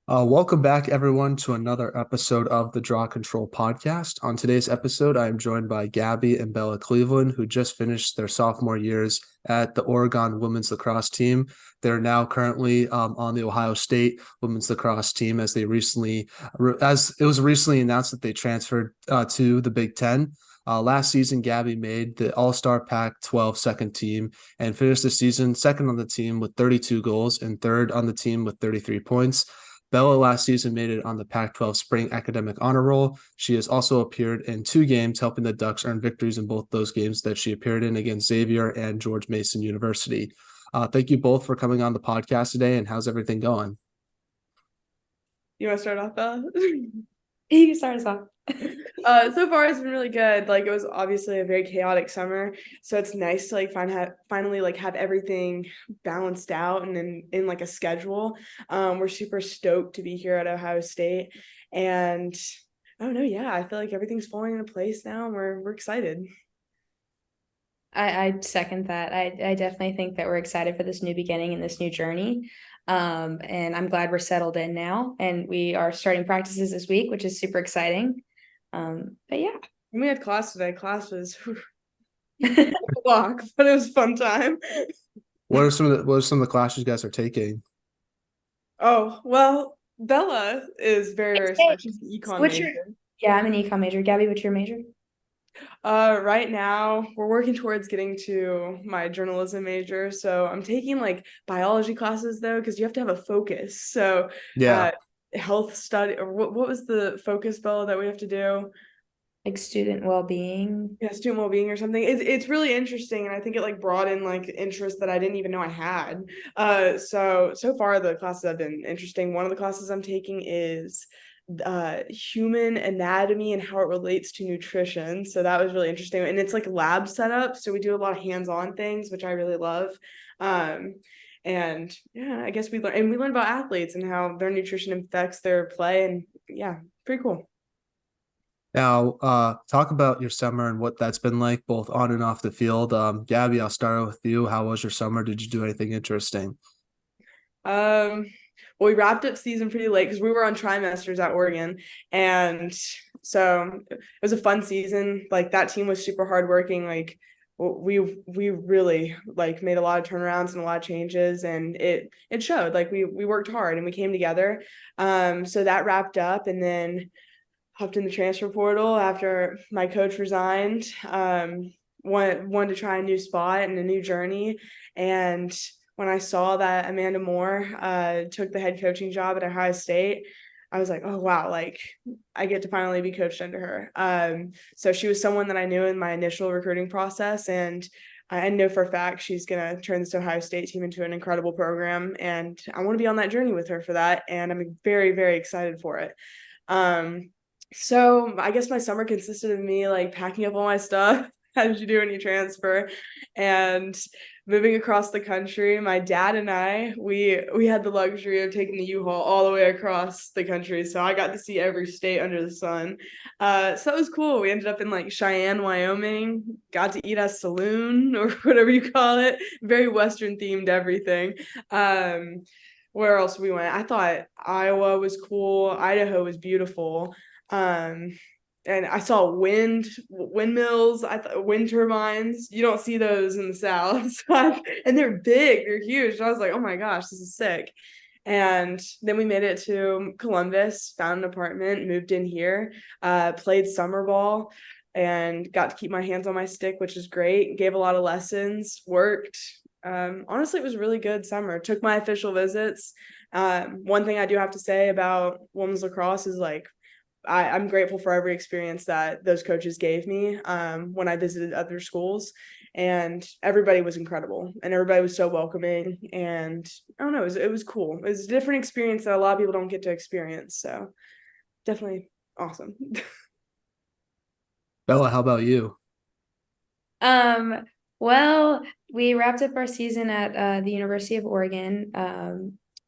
Welcome back, everyone, to another episode of the Draw Control podcast. On today's episode, I am joined by Gabby and Bella Cleveland, who just finished their sophomore years at the Oregon women's lacrosse team. They're now currently on the Ohio State women's lacrosse team, as it was recently announced that they transferred to the Big Ten. Last season, Gabby made the All-Star Pac-12 Second Team and finished the season second on the team with 32 goals and third on the team with 33 points. Bella last season made it on the Pac-12 Spring Academic Honor Roll. She has also appeared in two games, helping the Ducks earn victories in both those games that she appeared in against Xavier and George Mason University. Thank you both for coming on the podcast today, and how's everything going? You want to start off, Bella? You can start us off. So far it's been really good. Like, it was obviously a very chaotic summer, so it's nice to finally have everything balanced out and in like a schedule. We're super stoked to be here at Ohio State, and I don't know, yeah, I feel like everything's falling into place now, and we're excited. I second that. I definitely think that we're excited for this new beginning and this new journey. And I'm glad we're settled in now, and we are starting practices this week, which is super exciting. But yeah. We had class today. Class was a block, but it was a fun time. What are some of the classes you guys are taking? Oh, well, Bella is very smart. She's an econ What's major. your Yeah, I'm an econ major. Gabby, what's your major? Right now we're working towards getting to my journalism major. So I'm taking like biology classes though, because you have to have a focus. So Yeah. health study, or what was the focus, Bella, that we have to do? Like student well-being. Yeah, student well-being or something. It's really interesting, and I think it like brought in like interest that I didn't even know I had. So far the classes have been interesting. One of the classes I'm taking is human anatomy and how it relates to nutrition. So that was really interesting. And it's like lab setup. So we do a lot of hands-on things, which I really love. And yeah, I guess we learn about athletes and how their nutrition affects their play. And yeah, pretty cool. Now, talk about your summer and what that's been like, both on and off the field. Gabby, I'll start with you. How was your summer? Did you do anything interesting? Um, well, we wrapped up season pretty late because we were on trimesters at Oregon, and so it was a fun season. Like, that team was super hardworking. Like, we really like made a lot of turnarounds and a lot of changes, and it showed. Like, we worked hard and we came together. So that wrapped up, and then hopped in the transfer portal after my coach resigned. Wanted to try a new spot and a new journey, and when I saw that Amanda Moore took the head coaching job at Ohio State, I was like, oh wow, like I get to finally be coached under her. So she was someone that I knew in my initial recruiting process, and I know for a fact she's gonna turn this Ohio State team into an incredible program, and I want to be on that journey with her for that, and I'm very, very excited for it. So I guess my summer consisted of me like packing up all my stuff as you do when you transfer, and moving across the country. My dad and we had the luxury of taking the U-Haul all the way across the country, so I got to see every state under the sun. So that was cool. We ended up in like Cheyenne, Wyoming. Got to eat at a saloon or whatever you call it. Very Western themed everything. Where else we went? I thought Iowa was cool. Idaho was beautiful. Um, and I saw windmills, I thought wind turbines. You don't see those in the South. And they're big, they're huge. And I was like, oh my gosh, this is sick. And then we made it to Columbus, found an apartment, moved in here, played summer ball, and got to keep my hands on my stick, which is great. Gave a lot of lessons, worked. Honestly, it was a really good summer. Took my official visits. One thing I do have to say about women's lacrosse is like I'm grateful for every experience that those coaches gave me when I visited other schools, and everybody was incredible and everybody was so welcoming, and I don't know, it was cool. It was a different experience that a lot of people don't get to experience, so definitely awesome. Bella, how about you? Um, well, we wrapped up our season at the University of Oregon.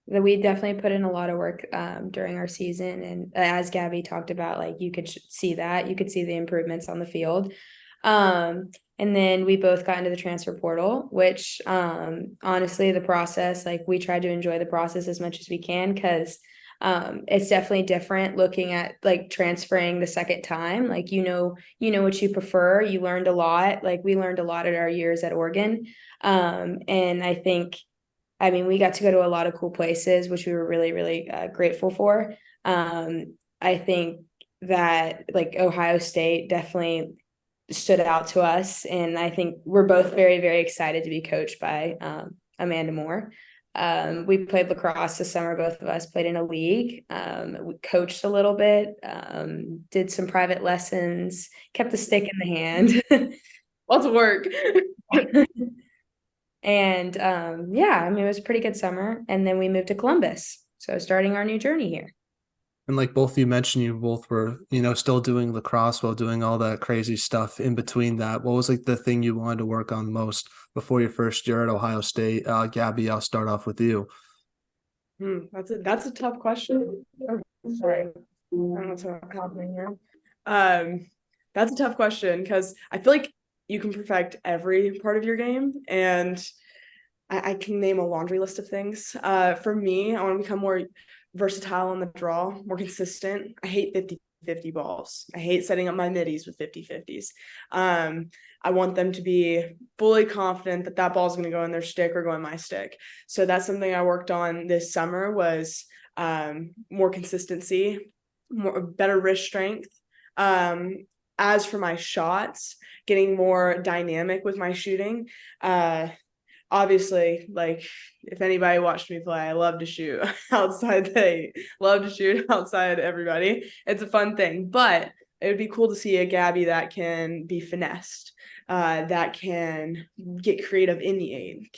That we definitely put in a lot of work during our season, and as Gabby talked about, like you could see that you could see the improvements on the field. And then we both got into the transfer portal, which honestly, the process, like we tried to enjoy the process as much as we can, because It's definitely different looking at like transferring the second time. Like, you know what you prefer. You learned a lot. Like we learned a lot at our years at Oregon. And I mean, we got to go to a lot of cool places, which we were really, really grateful for. I think that like Ohio State definitely stood out to us. And I think we're both very, very excited to be coached by Amanda Moore. We played lacrosse this summer. Both of us played in a league. We coached a little bit, did some private lessons, kept the stick in the hand. Lots of work. And yeah, I mean, it was a pretty good summer. And then we moved to Columbus. So starting our new journey here. And like both you mentioned, you both were, still doing lacrosse while doing all that crazy stuff in between that. What was like the thing you wanted to work on most before your first year at Ohio State? Gabby, I'll start off with you. That's a tough question. Oh, sorry. I don't know what's happening here. That's a tough question because I feel like you can perfect every part of your game, and I can name a laundry list of things. For me, I want to become more versatile on the draw, more consistent. I hate 50-50 balls. I hate setting up my middies with 50-50s. I want them to be fully confident that that ball is going to go in their stick or go in my stick. So that's something I worked on this summer was more consistency, better wrist strength. As for my shots, getting more dynamic with my shooting. Obviously, like if anybody watched me play, I love to shoot outside. They love to shoot outside everybody. It's a fun thing, but it would be cool to see a Gabby that can be finessed, that can get creative in the aid,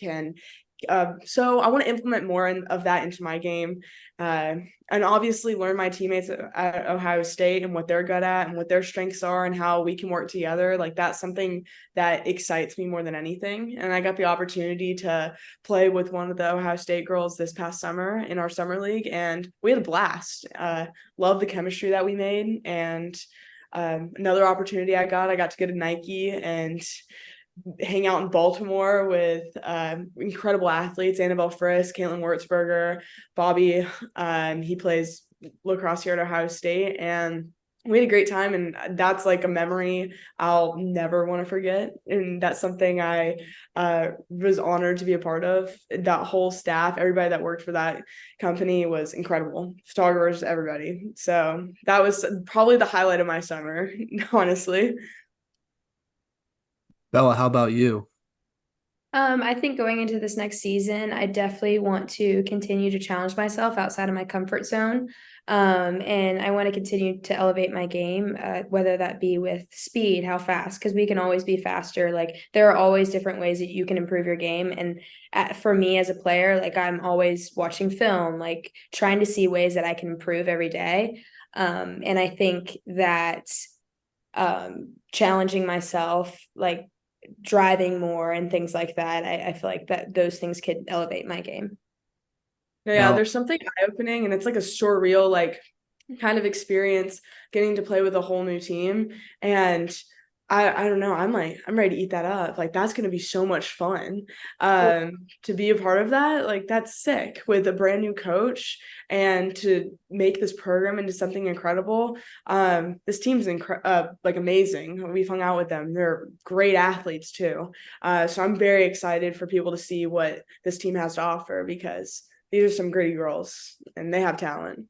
so I want to implement more of that into my game, and obviously learn my teammates at Ohio State and what they're good at and what their strengths are and how we can work together. Like that's something that excites me more than anything. And I got the opportunity to play with one of the Ohio State girls this past summer in our summer league, and we had a blast. Love the chemistry that we made. And another opportunity I got to get a Nike and hang out in Baltimore with incredible athletes, Annabelle Frisk, Caitlin Wurzberger, Bobby. He plays lacrosse here at Ohio State, and we had a great time, and that's like a memory I'll never want to forget. And that's something I was honored to be a part of. That whole staff, everybody that worked for that company was incredible. Photographers, everybody. So that was probably the highlight of my summer, honestly. Bella, how about you? I think going into this next season, I definitely want to continue to challenge myself outside of my comfort zone. And I want to continue to elevate my game, whether that be with speed, how fast, because we can always be faster. Like there are always different ways that you can improve your game. And for me as a player, like I'm always watching film, like trying to see ways that I can improve every day. And I think that challenging myself, like driving more and things like that, I feel like that those things could elevate my game. Yeah, there's something eye-opening, and it's like a surreal, like kind of experience getting to play with a whole new team. And I don't know, I'm ready to eat that up. Like that's gonna be so much fun. To be a part of that, like that's sick with a brand new coach and to make this program into something incredible. This team's like amazing. We've hung out with them. They're great athletes too. So I'm very excited for people to see what this team has to offer because these are some gritty girls and they have talent.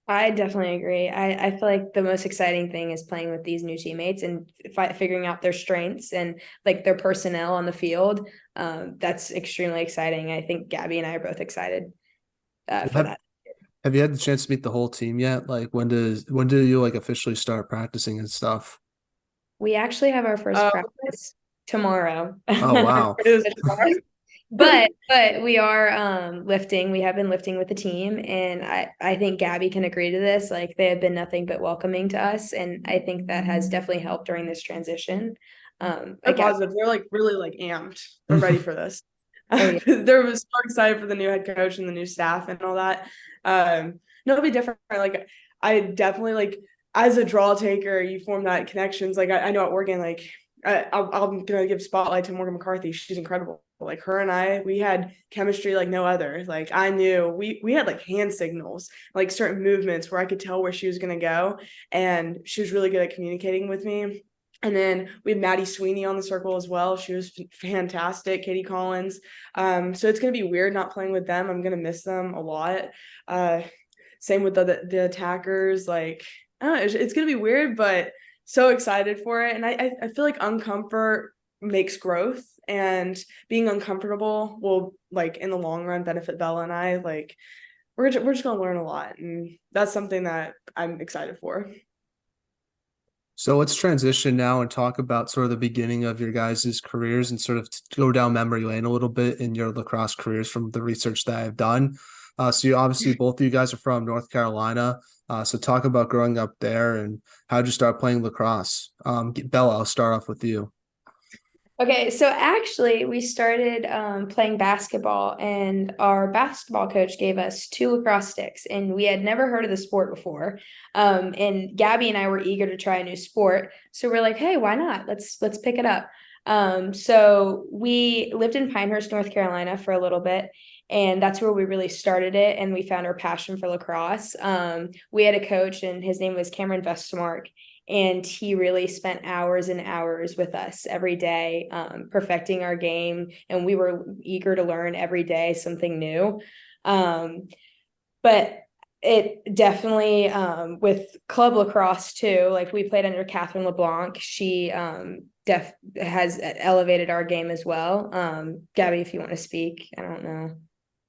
I definitely agree. I feel like the most exciting thing is playing with these new teammates and figuring out their strengths and like their personnel on the field. That's extremely exciting. I think Gabby and I are both excited for that. Have you had the chance to meet the whole team yet? Like when do you like officially start practicing and stuff? We actually have our first practice tomorrow. Oh wow. But we are lifting. We have been lifting with the team, and I think Gabby can agree to this. Like they have been nothing but welcoming to us, and I think that has definitely helped during this transition. They're positive. They're like really like amped. They're ready for this. Oh, yeah. They're so excited for the new head coach and the new staff and all that. No, it'll be different. Like I definitely like as a draw taker, you form that connections. Like I know at Oregon, like I'm gonna give spotlight to Morgan McCarthy. She's incredible. Like her and I, we had chemistry like no other. Like I knew we had like hand signals, like certain movements where I could tell where she was gonna go, and she was really good at communicating with me. And then we had Maddie Sweeney on the circle as well. She was fantastic. Katie Collins. So it's gonna be weird not playing with them. I'm gonna miss them a lot. Same with the attackers. Like I don't know, it's gonna be weird, but so excited for it. And I feel like uncomfort makes growth, and being uncomfortable will, like, in the long run benefit Bella and I. Like we're just gonna learn a lot, and that's something that I'm excited for. So let's transition now and talk about sort of the beginning of your guys' careers and sort of go down memory lane a little bit in your lacrosse careers from the research that I've done. So you obviously both of you guys are from North Carolina. So talk about growing up there and how'd you start playing lacrosse? Bella, I'll start off with you. Okay, so actually, we started playing basketball, and our basketball coach gave us 2 lacrosse sticks, and we had never heard of the sport before. And Gabby and I were eager to try a new sport, so we're like, "Hey, why not? Let's pick it up." So we lived in Pinehurst, North Carolina, for a little bit, and that's where we really started it, and we found our passion for lacrosse. We had a coach, and his name was Cameron Vestamark, and he really spent hours and hours with us every day, perfecting our game. And we were eager to learn every day something new. But it definitely, with club lacrosse too, like we played under Catherine LeBlanc. She has elevated our game as well. Gabby, if you want to speak, I don't know.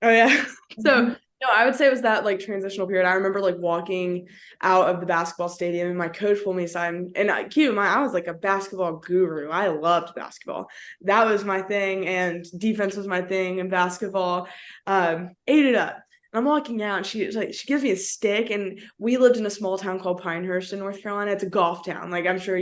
Oh yeah. So no, I would say it was that like transitional period. I remember like walking out of the basketball stadium, and my coach pulled me aside, and I was like a basketball guru. I loved basketball. That was my thing, and defense was my thing, and basketball ate it up. And I'm walking out, and she gives me a stick, and we lived in a small town called Pinehurst in North Carolina. It's a golf town. Like I'm sure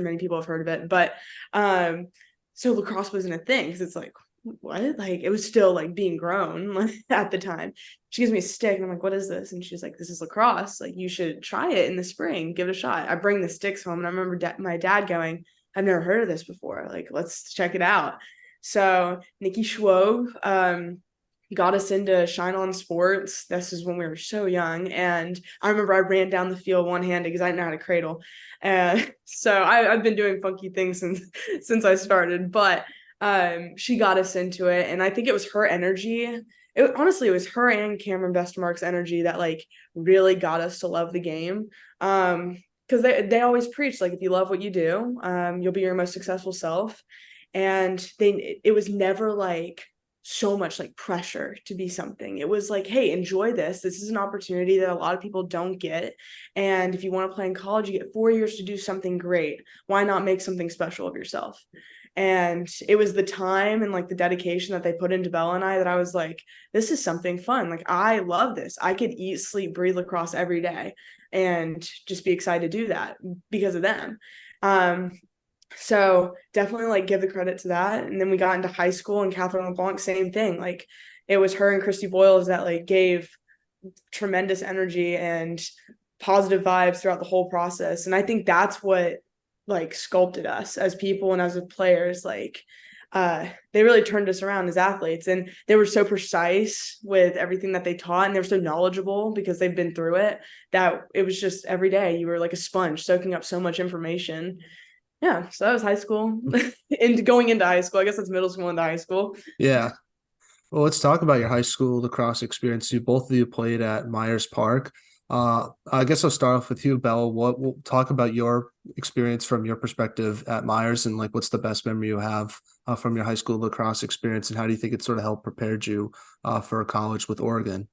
many people have heard of it, but so lacrosse wasn't a thing because it's like, what? Like it was still like being grown like, at the time. She gives me a stick, and I'm like, what is this? And she's like, this is lacrosse. Like you should try it in the spring, give it a shot. I bring the sticks home, and I remember my dad going, I've never heard of this before. Like let's check it out. So Nikki Schwob got us into Shine On Sports. This is when we were so young, and I remember I ran down the field one-handed because I didn't know how to cradle. So I've been doing funky things since I started, but she got us into it, and I think it was her energy. Honestly, it was her and Cameron Vestamark's energy that like really got us to love the game. Because they always preach like if you love what you do, you'll be your most successful self. And it was never like so much like pressure to be something. It was like, hey, enjoy this. This is an opportunity that a lot of people don't get. And if you want to play in college, you get 4 years to do something great. Why not make something special of yourself? And it was the time and like the dedication that they put into Bella and I that I was like, this is something fun. Like I love this. I could eat, sleep, breathe lacrosse every day and just be excited to do that because of them. So definitely like give the credit to that. And then we got into high school, and Catherine LeBlanc, same thing. Like it was her and Christy Boyles that like gave tremendous energy and positive vibes throughout the whole process. And I think that's what like sculpted us as people and as players. Like they really turned us around as athletes, and they were so precise with everything that they taught, and they were so knowledgeable because they've been through it, that it was just every day you were like a sponge soaking up so much information. Yeah, so that was high school. And going into high school, I guess that's middle school into high school. Yeah. Well, let's talk about your high school lacrosse experience. Both of you played at Myers Park. I guess I'll start off with you, Belle. We'll talk about your experience from your perspective at Myers, and like what's the best memory you have from your high school lacrosse experience, and how do you think it sort of helped prepared you for college with Oregon?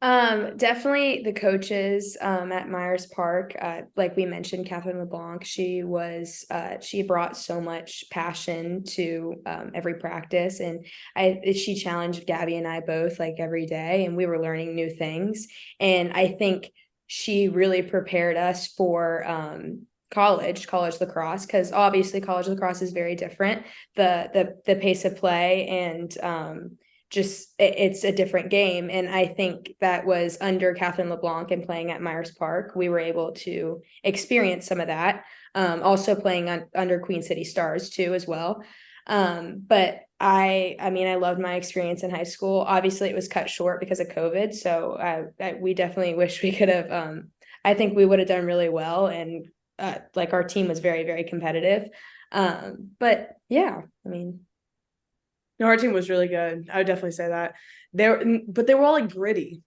Definitely the coaches at Myers Park. Like we mentioned, Catherine LeBlanc, she brought so much passion to every practice, and she challenged Gabby and I both like every day, and we were learning new things. And I think she really prepared us for college lacrosse, because obviously college lacrosse is very different. The pace of play and it's a different game. And I think that was under Catherine LeBlanc and playing at Myers Park, we were able to experience some of that. Also playing under Queen City Stars too, as well. But I mean, I loved my experience in high school. Obviously it was cut short because of COVID. So we definitely wish we could have, I think we would have done really well. And like our team was very, very competitive. But yeah, I mean, No, our team was really good. I would definitely say that. But they were all like gritty.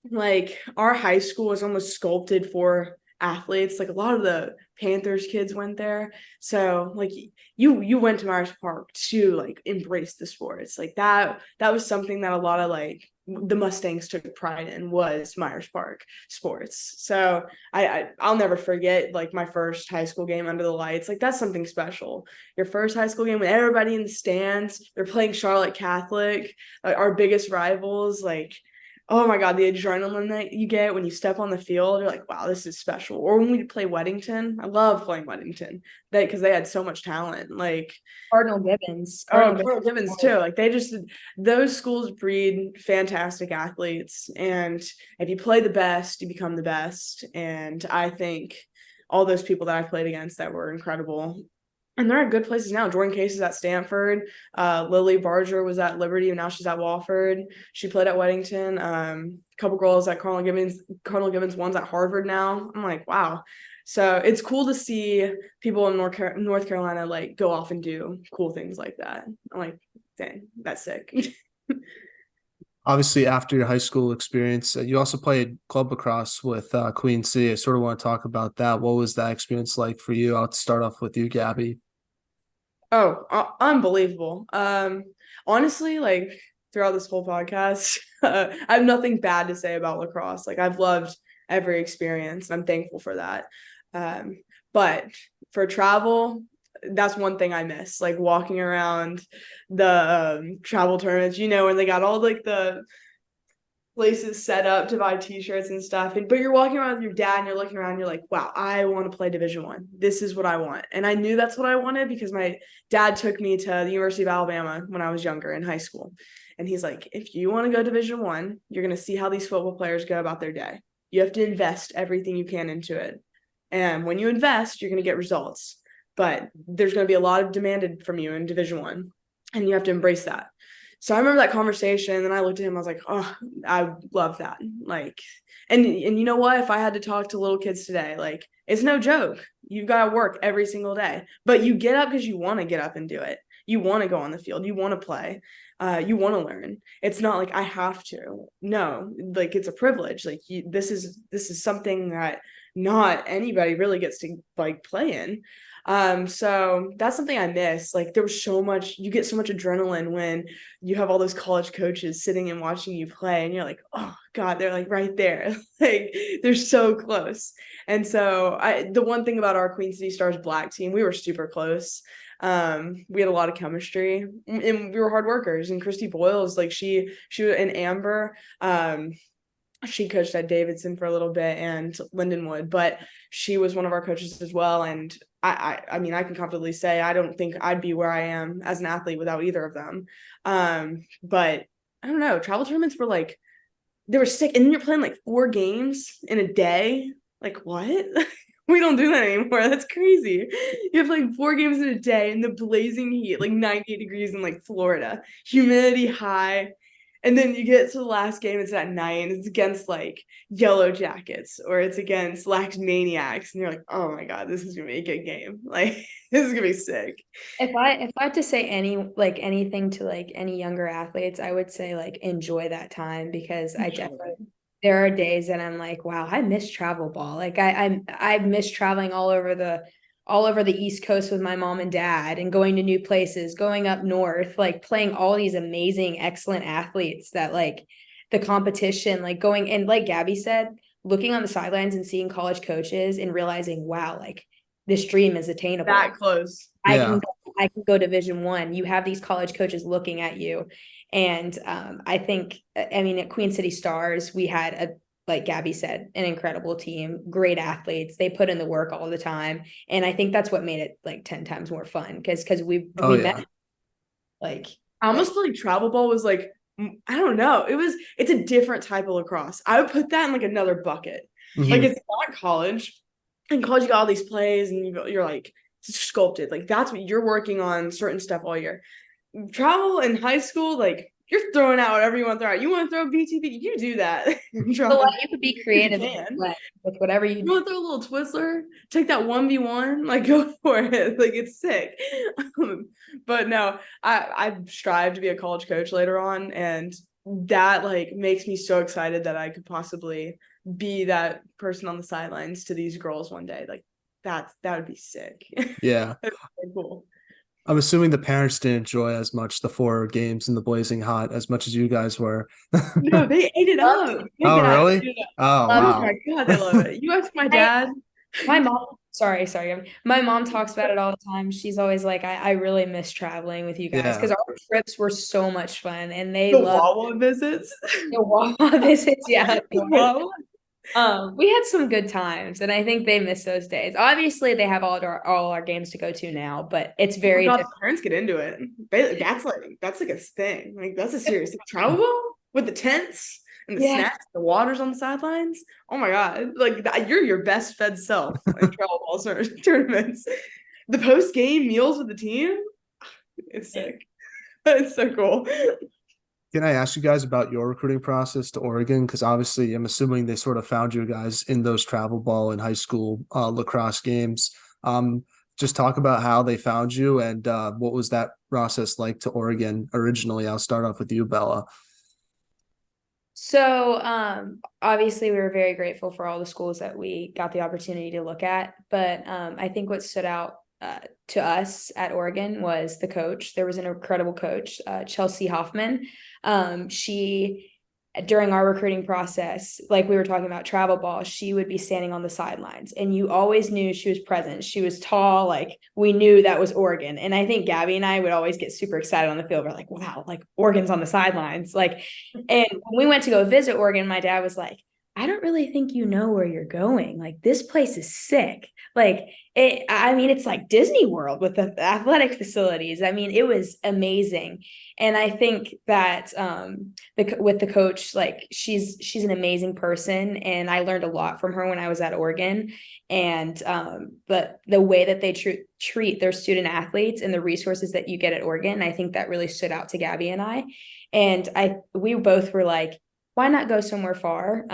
Like our high school was almost sculpted for athletes. Like a lot of the Panthers kids went there. So like you went to Myers Park to like embrace the sports. Like that was something that a lot of like the Mustangs took pride in, was Myers Park sports. So I'll never forget like my first high school game under the lights. Like that's something special. Your first high school game with everybody in the stands, they're playing Charlotte Catholic, our biggest rivals. Like, oh my God, the adrenaline that you get when you step on the field, you're like, wow, this is special. Or when we play Weddington, I love playing Weddington because they had so much talent. Like Cardinal Gibbons. Cardinal Gibbons too. Like those schools breed fantastic athletes. And if you play the best, you become the best. And I think all those people that I played against that were incredible. And they're at good places now. Jordan Case is at Stanford. Lily Barger was at Liberty, and now she's at Wofford. She played at Weddington. A couple girls at Cardinal Gibbons. Cardinal Gibbons, one's at Harvard now. I'm like, wow. So it's cool to see people in North Carolina like go off and do cool things like that. I'm like, dang, that's sick. Obviously, after your high school experience, you also played club lacrosse with Queen City. I sort of want to talk about that. What was that experience like for you? I'll start off with you, Gabby. Oh, unbelievable. Honestly, like throughout this whole podcast, I have nothing bad to say about lacrosse. Like I've loved every experience, and I'm thankful for that. But for travel, that's one thing I miss, like walking around the travel tournaments, when they got all like the places set up to buy t-shirts and stuff, but you're walking around with your dad and you're looking around and you're like, wow, I want to play Division 1. This is what I want. And I knew that's what I wanted because my dad took me to the University of Alabama when I was younger in high school, and he's like, if you want to go Division 1, you're going to see how these football players go about their day. You have to invest everything you can into it, and when you invest, you're going to get results, but there's going to be a lot of demanded from you in Division 1, and you have to embrace that. So I remember that conversation, and I looked at him, I was like, oh, I love that. Like, and you know what? If I had to talk to little kids today, like, it's no joke. You've got to work every single day, but you get up because you want to get up and do it. You want to go on the field. You want to play. You want to learn. It's not like I have to. No, like it's a privilege. Like this is something that not anybody really gets to like play in. So that's something I miss. Like there was you get so much adrenaline when you have all those college coaches sitting and watching you play, and you're like, oh God, they're like right there. Like they're so close. And so the one thing about our Queen City Stars black team, we were super close. We had a lot of chemistry, and we were hard workers. And Christy Boyles, like she and Amber, she coached at Davidson for a little bit and Lindenwood, but she was one of our coaches as well. And I mean, I can confidently say I don't think I'd be where I am as an athlete without either of them. But I don't know, travel tournaments were like, they were sick. And then you're playing like 4 games in a day. Like what? We don't do that anymore. That's crazy. You have like 4 games in a day in the blazing heat, like 98 degrees in like Florida, humidity high. And then you get to the last game, it's at night, and it's against like Yellow Jackets or it's against Lax Maniacs. And you're like, oh my God, this is going to be a good game. Like, this is going to be sick. If I had to say anything to like any younger athletes, I would say like enjoy that time, because I definitely, there are days that I'm like, wow, I miss travel ball. Like I miss traveling all over the East Coast with my mom and dad and going to new places, going up north, like playing all these amazing, excellent athletes that like the competition, like going, and like Gabby said, looking on the sidelines and seeing college coaches and realizing, wow, like this dream is attainable. That close. I can go Division 1. You have these college coaches looking at you. And I think, I mean, at Queen City Stars, we had like Gabby said, an incredible team, great athletes. They put in the work all the time. And I think that's what made it like 10 times more fun. Cause we met, like, I almost feel like travel ball was like I don't know. It's a different type of lacrosse. I would put that in like another bucket. Mhm. Like it's not college. In college, you got all these plays and you're like sculpted. Like that's what you're working on certain stuff all year. Travel in high school, like you're throwing out whatever you want to throw out. You want to throw BTB, you do that. But like, you could be creative with whatever you want to throw a little Twizzler, take that 1v1, like go for it. Like it's sick. But no, I strive to be a college coach later on, and that like makes me so excited that I could possibly be that person on the sidelines to these girls one day. Like that would be sick. Yeah. Really cool. I'm assuming the parents didn't enjoy as much the 4 games in the blazing hot as much as you guys were. No, they ate it up. Oh, really? Oh, Oh wow. my God, they love it. You ask my dad. My mom, sorry. My mom talks about it all the time. She's always like, I really miss traveling with you guys because our trips were so much fun and they The love Wawa visits. the Wawa visits. Yeah. Wawa. We had some good times, and I think they miss those days. Obviously, they have all our games to go to now, but it's very different. Parents get into it. That's like a thing. Like that's a serious thing. Travel ball with the tents and the snacks, the waters on the sidelines. Oh my God! Like you're your best fed self in travel ball tournaments. The post game meals with the team. It's sick. It's so cool. Can I ask you guys about your recruiting process to Oregon? Because obviously, I'm assuming they sort of found you guys in those travel ball and high school lacrosse games. Just talk about how they found you and what was that process like to Oregon originally? I'll start off with you, Bella. So obviously, we were very grateful for all the schools that we got the opportunity to look at. But I think what stood out to us at Oregon was the coach. There was an incredible coach, Chelsea Hoffman. She, during our recruiting process, like we were talking about travel ball, she would be standing on the sidelines and you always knew she was present. She was tall. Like we knew that was Oregon. And I think Gabby and I would always get super excited on the field. We're like, wow, like Oregon's on the sidelines. Like, and when we went to go visit Oregon, my dad was like, I don't really think you know where you're going. Like this place is sick. Like it's like Disney World with the athletic facilities. I mean, it was amazing. And I think that with the coach, like she's an amazing person. And I learned a lot from her when I was at Oregon. And but the way that they treat their student athletes and the resources that you get at Oregon, I think that really stood out to Gabby and I. And we both were like, why not go somewhere far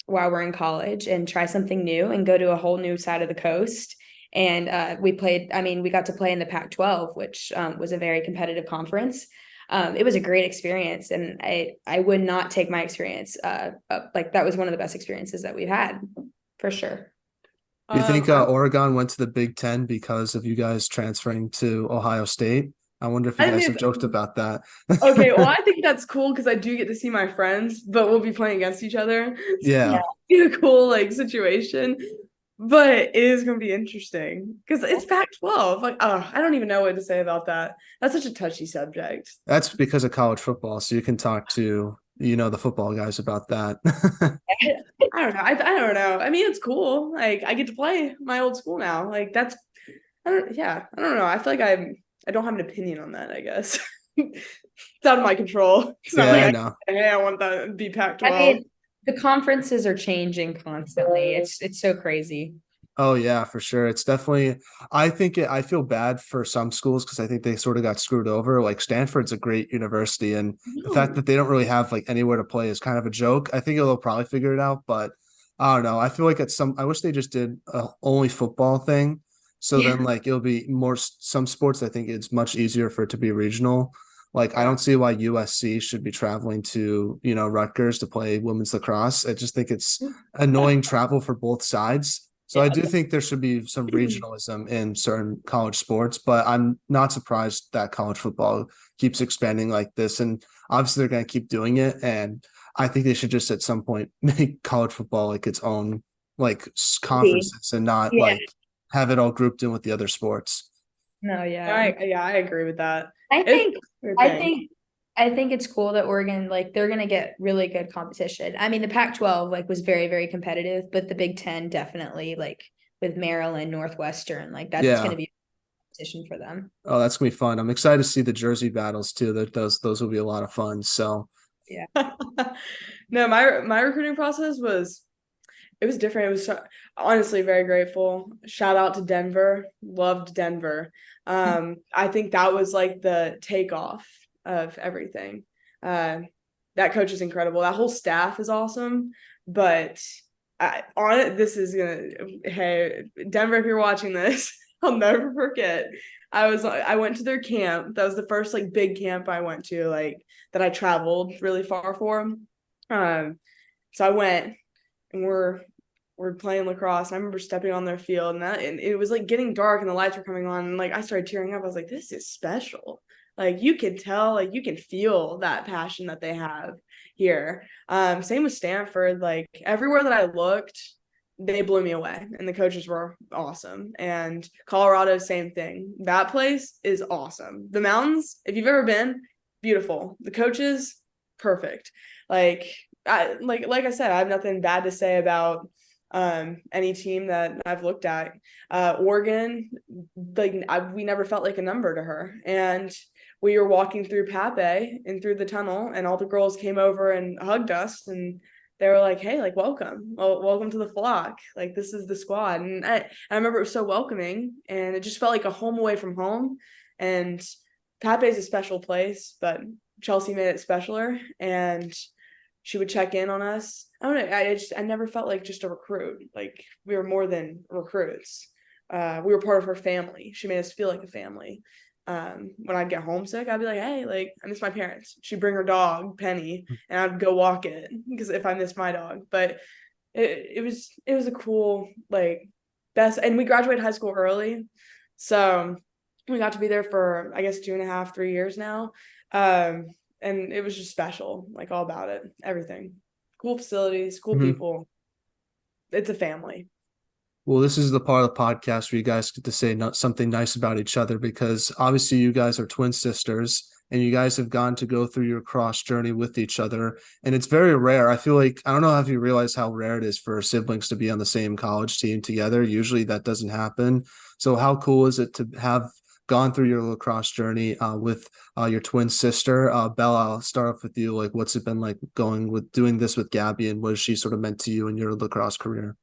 while we're in college and try something new and go to a whole new side of the coast? And we got to play in the Pac-12, which was a very competitive conference. It was a great experience. And I would not take my experience like that was one of the best experiences that we've had, for sure. Do you think Oregon went to the Big Ten because of you guys transferring to Ohio State? I wonder if you guys have joked about that. Okay, well, I think that's cool because I do get to see my friends, but we'll be playing against each other. Yeah. It's a cool like situation. But it is going to be interesting because it's Pac-12. Like, I don't even know what to say about that. That's such a touchy subject. That's because of college football, so you can talk to the football guys about that. I don't know. I don't know. I mean, it's cool. Like, I get to play my old school now. Like, I don't know. I feel like I don't have an opinion on that, I guess. It's out of my control. It's not like I know. Hey, I want that to be Pac-12. I mean, the conferences are changing constantly. It's so crazy. Oh yeah, for sure. It's definitely. I feel bad for some schools because I think they sort of got screwed over. Like Stanford's a great university, and the fact that they don't really have like anywhere to play is kind of a joke. I think they'll probably figure it out, but I don't know. I feel like I wish they just did a only football thing. So then like it'll be more some sports. I think it's much easier for it to be regional. Like I don't see why USC should be traveling to, Rutgers to play women's lacrosse. I just think it's annoying travel for both sides. So I do think there should be some regionalism in certain college sports, but I'm not surprised that college football keeps expanding like this. And obviously they're going to keep doing it. And I think they should just at some point make college football like its own like conferences and not like have it all grouped in with the other sports. No, yeah. I agree with that. I think it's cool that Oregon, like, they're going to get really good competition. I mean, the Pac-12 like was very, very competitive, but the Big Ten definitely, like with Maryland, Northwestern, like that's going to be competition for them. Oh, that's gonna be fun. I'm excited to see the jersey battles too. That those will be a lot of fun. So Yeah. No, my recruiting process was different. It was honestly very grateful. Shout out to Denver. Loved Denver. I think that was like the takeoff of everything. That coach is incredible. That whole staff is awesome. But hey, Denver, if you're watching this, I'll never forget. I went to their camp. That was the first like big camp I went to, like that I traveled really far for. So I went, and we're playing lacrosse, and I remember stepping on their field, and it was like getting dark and the lights were coming on, and like I started tearing up. I was like, this is special. Like you can tell, like you can feel that passion that they have here. Same with Stanford. Like everywhere that I looked, they blew me away, and the coaches were awesome. And Colorado, same thing. That place is awesome. The mountains, if you've ever been, beautiful. The coaches, perfect. Like I said, I have nothing bad to say about any team that I've looked at. Oregon, we never felt like a number to her. And we were walking through Pape and through the tunnel, and all the girls came over and hugged us, and they were like, hey, like, welcome to the flock. Like, this is the squad. And I remember it was so welcoming, and it just felt like a home away from home. And Pape is a special place, but Chelsea made it specialer, and she would check in on us. I don't know. I never felt like just a recruit. Like we were more than recruits. We were part of her family. She made us feel like a family. When I'd get homesick, I'd be like, hey, like I miss my parents. She'd bring her dog, Penny, and I'd go walk it because if I missed my dog. But it was a cool, like, best, and we graduated high school early. So we got to be there for, I guess, 2.5, 3 years now. And it was just special, like all about it, everything. Cool facilities, cool people. It's a family. well, this is the part of the podcast where you guys get to say something nice about each other, because obviously you guys are twin sisters and you guys have gone to go through your cross journey with each other. And it's very rare. I feel like, I don't know if you realize how rare it is for siblings to be on the same college team together. Usually that doesn't happen. So how cool is it to have gone through your lacrosse journey with your twin sister? Bella, I'll start off with you. Like, what's it been like doing this with Gabby, and what has she sort of meant to you in your lacrosse career?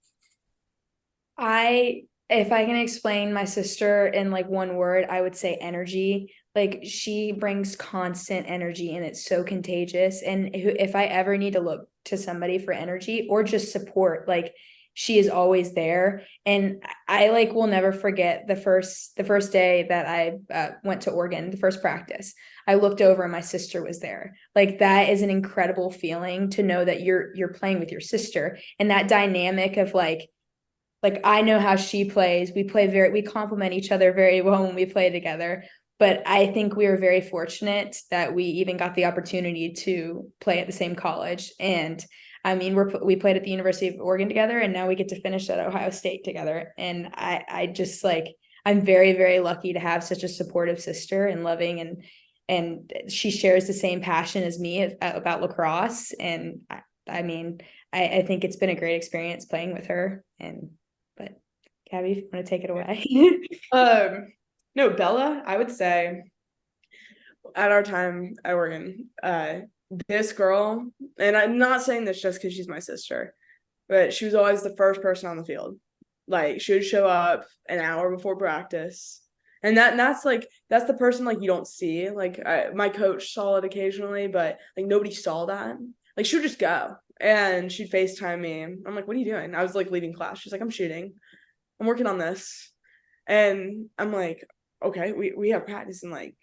If I can explain my sister in like one word, I would say energy. Like she brings constant energy and it's so contagious. And if I ever need to look to somebody for energy or just support, like she is always there. And I like will never forget the first day that I went to Oregon, the first practice. I looked over and my sister was there. Like that is an incredible feeling to know that you're playing with your sister, and that dynamic of like I know how she plays. We complement each other very well when we play together. But I think we were very fortunate that we even got the opportunity to play at the same college. And I mean, we played at the University of Oregon together, and now we get to finish at Ohio State together. And I just like, I'm very, very lucky to have such a supportive sister and loving, and she shares the same passion as me about lacrosse. And I mean, I think it's been a great experience playing with her. But Gabby, if you want to take it away. No, Bella, I would say at our time at Oregon, this girl, and I'm not saying this just because she's my sister, but she was always the first person on the field. Like she would show up an hour before practice. And that's the person like you don't see. Like my coach saw it occasionally, but like nobody saw that. Like she would just go and she'd FaceTime me. I'm like, what are you doing? I was like leaving class. She's like, I'm shooting. I'm working on this. And I'm like, okay, we have practice in like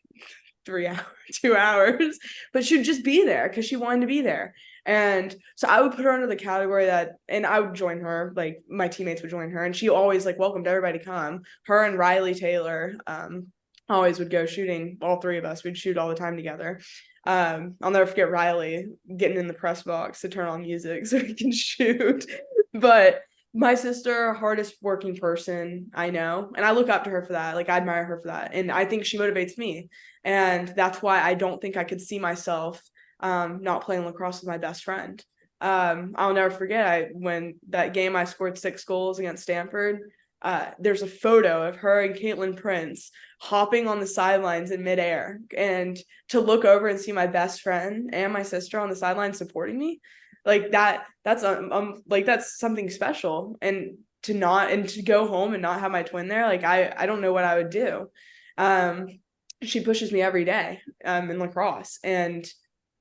3 hours, 2 hours, but she'd just be there because she wanted to be there. And so I would put her under the category that, and I would join her, like my teammates would join her, and she always like welcomed everybody to come. Her and Riley Taylor always would go shooting. All three of us, we'd shoot all the time together. I'll never forget Riley getting in the press box to turn on music so he can shoot. But my sister, hardest working person I know, and I look up to her for that. Like I admire her for that, and I think she motivates me, and that's why I don't think I could see myself not playing lacrosse with my best friend. I'll never forget when that game I scored 6 goals against Stanford. there's a photo of her and Caitlin Prince hopping on the sidelines in midair, and to look over and see my best friend and my sister on the sideline supporting me, like that's like that's something special. And to go home and not have my twin there, like I don't know what I would do. She pushes me every day in lacrosse, and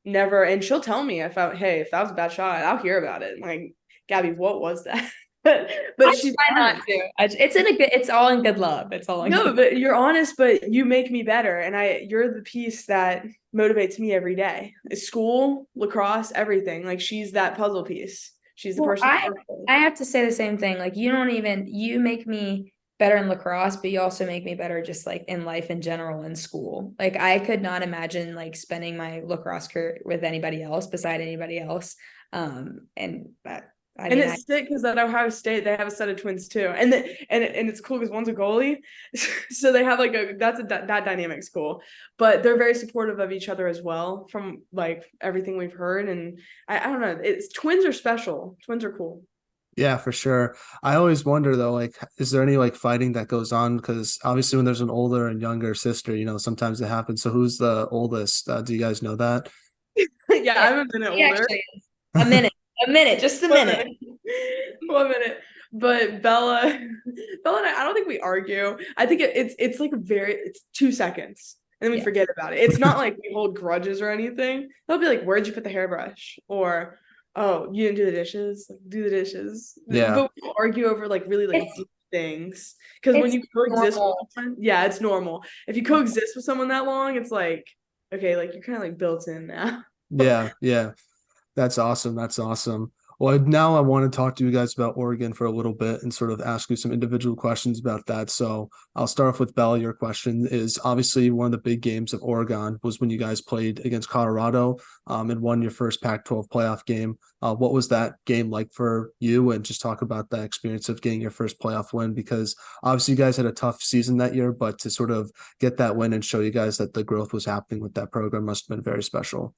she'll tell me if that was a bad shot, I'll hear about it. Like, Gabby, what was that? but she's try not to. It's all in good love. It's all in no, good but you're honest, but you make me better, and you're the piece that motivates me every day. It's school, lacrosse, everything. Like, she's that puzzle piece. She's the person. I have to say the same thing. Like, you make me better in lacrosse, but you also make me better just like in life in general, in school. Like, I could not imagine like spending my lacrosse career with anybody else beside anybody else. It's sick because at Ohio State they have a set of twins too, and it's cool because one's a goalie, so they have like that dynamic's cool. But they're very supportive of each other as well, from like everything we've heard. And I don't know, twins are special. Twins are cool. Yeah, for sure. I always wonder though, like, is there any like fighting that goes on? Because obviously, when there's an older and younger sister, sometimes it happens. So who's the oldest? Do you guys know that? Yeah, I'm a minute older. A minute, just a minute. 1 minute. But Bella and I don't think we argue. I think it's like it's 2 seconds, and then we forget about it. It's not like we hold grudges or anything. They'll be like, "Where'd you put the hairbrush?" Or, "Oh, you didn't do the dishes." Like, do the dishes. Yeah. But we'll argue over like really like deep things. Because when you coexist with someone, it's normal. If you coexist with someone that long, it's like, okay, like you're kind of like built in now. Yeah. That's awesome. That's awesome. Well, now I want to talk to you guys about Oregon for a little bit and sort of ask you some individual questions about that. So I'll start off with Bella. Your question is, obviously one of the big games of Oregon was when you guys played against Colorado and won your first Pac-12 playoff game. What was that game like for you? And just talk about that experience of getting your first playoff win, because obviously you guys had a tough season that year, but to sort of get that win and show you guys that the growth was happening with that program must have been very special.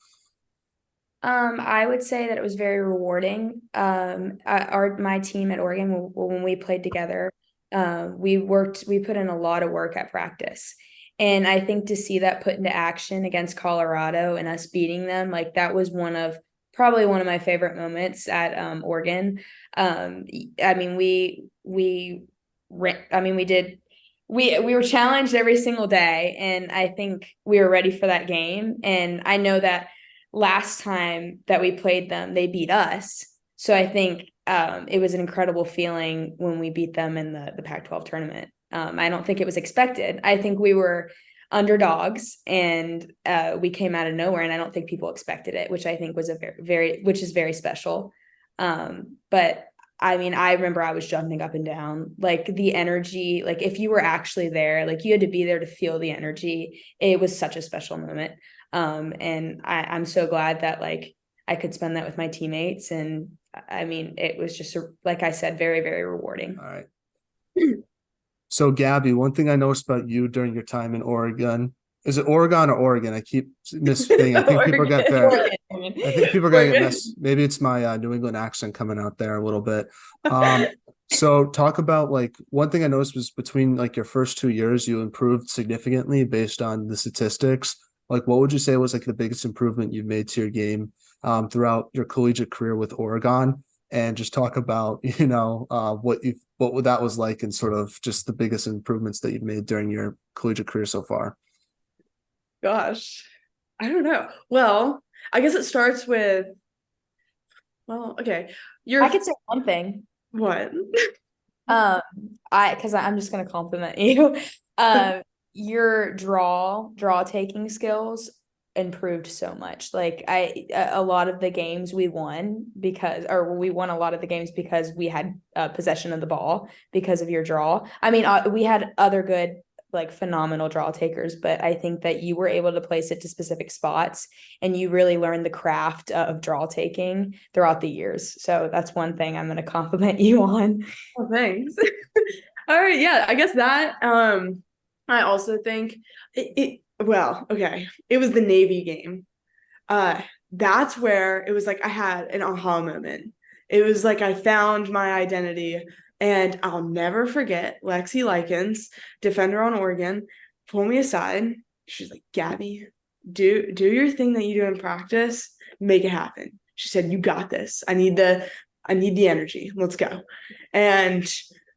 I would say that it was very rewarding. My team at Oregon, when we played together, we put in a lot of work at practice. And I think to see that put into action against Colorado and us beating them, like, that was probably one of my favorite moments at Oregon. We were challenged every single day, and I think we were ready for that game. And I know that last time that we played them, they beat us. So I think it was an incredible feeling when we beat them in the Pac-12 tournament. I don't think it was expected. I think we were underdogs, and we came out of nowhere, and I don't think people expected it, which I think was which is very special. But I mean, I remember I was jumping up and down, like the energy, like if you were actually there, like you had to be there to feel the energy. It was such a special moment. And I'm so glad that like I could spend that with my teammates. And I mean, it was just, like I said, very, very rewarding. All right. So Gabby, one thing I noticed about you during your time in Oregon, is it Oregon or Oregon? I keep missing. I think people got there. I think people are going to get messed. Maybe it's my New England accent coming out there a little bit. So talk about, like, one thing I noticed was between like your first 2 years, you improved significantly based on the statistics. Like, what would you say was like the biggest improvement you've made to your game throughout your collegiate career with Oregon? And just talk about, what that was like, and sort of just the biggest improvements that you've made during your collegiate career so far. Gosh, I don't know. Well, I guess it starts with, okay. I could say one thing. What? Because I'm just gonna compliment you. Your draw taking skills improved so much. Like, a lot of the games we won we won a lot of the games because we had possession of the ball because of your draw. I mean, we had other good, like, phenomenal draw takers, but I think that you were able to place it to specific spots, and you really learned the craft of draw taking throughout the years. So that's one thing I'm going to compliment you on. Oh, thanks. All right. Yeah, I guess that, I also think it was the Navy game. That's where it was like I had an aha moment. It was like I found my identity And I'll never forget Lexi Likens, defender on Oregon, pull me aside. She's like, Gabby, do your thing that you do in practice, make it happen. She said, you got this. I need the energy. Let's go. And